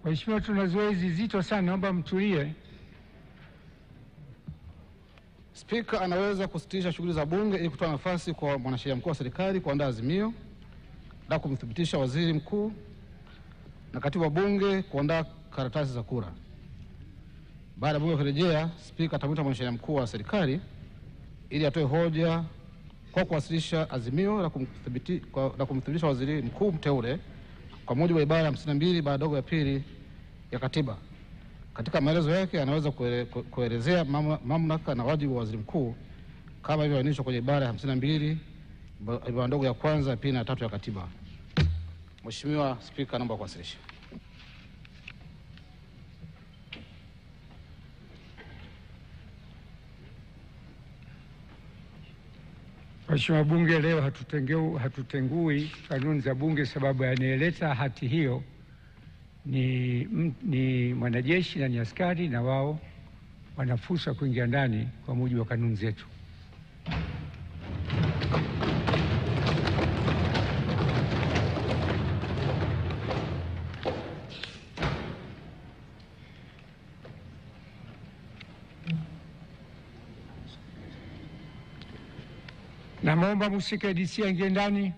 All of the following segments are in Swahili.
Mheshimiwa, tuna zoezi zito sana, naomba mtulie. Spika anaweza kusitisha shughuli za bunge ili kutoa nafasi kwa mwanasheria mkuu wa serikali kuandaa azimio na kumthibitisha waziri mkuu na katibu wa bunge kuandaa karatasi za kura. Baada ya bunge kurejea, spika atamwita mwanasheria mkuu wa serikali ili atoe hoja kwa kuwasilisha azimio la kumthibitisha waziri mkuu mteule kwa mujibu wa ibara 52 ibara ndogo ya pili ya katiba. Katika maelezo yake anaweza kuelezea mamlaka na wajibu wa waziri mkuu kama ilivyoainishwa kwenye ibara 52 ibara ndogo ya kwanza, ya pili na tatu ya katiba. Mheshimiwa Spika, naomba kuwasilisha. Mheshimiwa Bunge, leo hatutengui kanuni za bunge, sababu anayeleta hati hiyo ni mwanajeshi na ni askari, na wao wana fursa kuingia ndani kwa mujibu wa kanuni zetu. Naomba msike DC aingie ndani.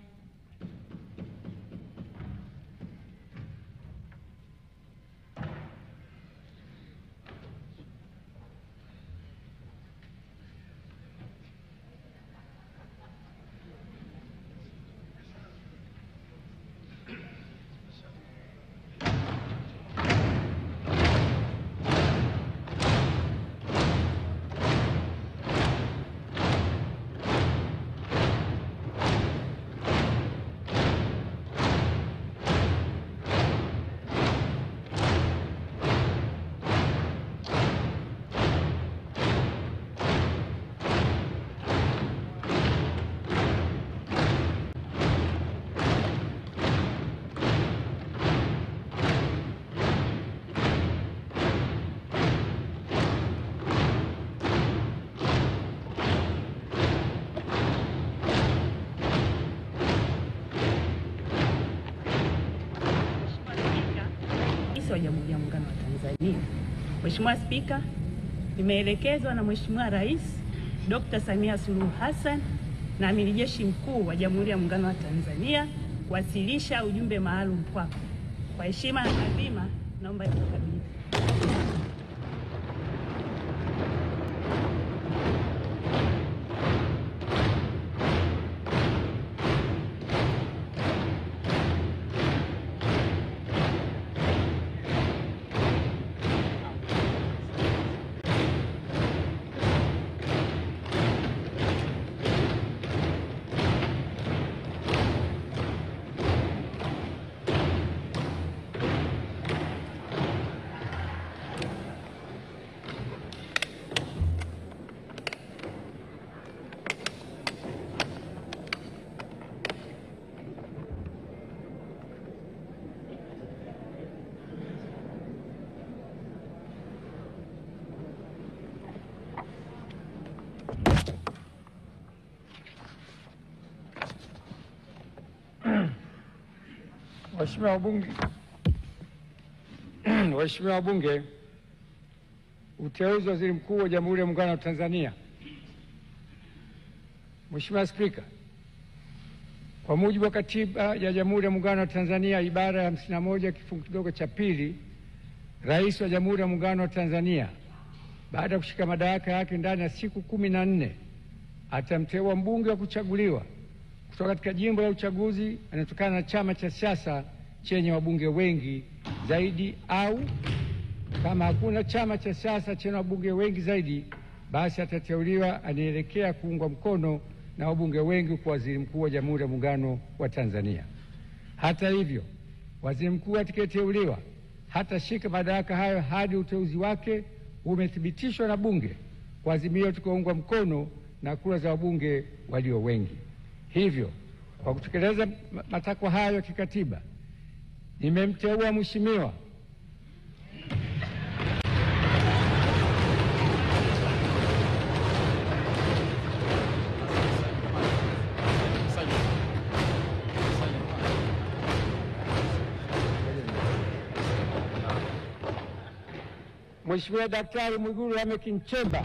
wa Jamhuri ya Muungano wa Tanzania. Mheshimiwa Spika, nimeelekezwa na Mheshimiwa Rais Dr. Samia Suluhu Hassan na Amiri Jeshi Mkuu wa Jamhuri ya Muungano wa Tanzania kuwasilisha ujumbe maalum kwako. Kwa heshima na taadhima, naomba nikukabidhi. Waheshimiwa wabunge, uteuzi wa waziri mkuu wa Jamhuri ya Muungano wa Tanzania. Mheshimiwa Spika, kwa mujibu wa Katiba ya Jamhuri ya Muungano wa Tanzania ibara ya 51 kifungu kidogo cha pili, Rais wa Jamhuri ya Muungano wa Tanzania baada ya kushika madaraka yake ndani ya siku 14 atamteua mbunge wa kuchaguliwa kutoka katika jimbo la uchaguzi anatokana na chama cha siasa chenye wabunge wengi zaidi, au kama hakuna chama cha siasa chenye wabunge wengi zaidi, basi atateuliwa anaelekea kuungwa mkono na wabunge wengi kwa waziri mkuu wa Jamhuri ya Muungano wa Tanzania. Hata hivyo, waziri mkuu atakayeteuliwa hatashika madaraka hayo hadi uteuzi wake umethibitishwa na bunge kwa azimio tutakaoungwa mkono na kura za wabunge walio wengi. Hivyo, kwa kutekeleza matakwa hayo ya kikatiba, nimemteua Mheshimiwa Mheshimiwa Daktari Mwigulu Lameck Nchemba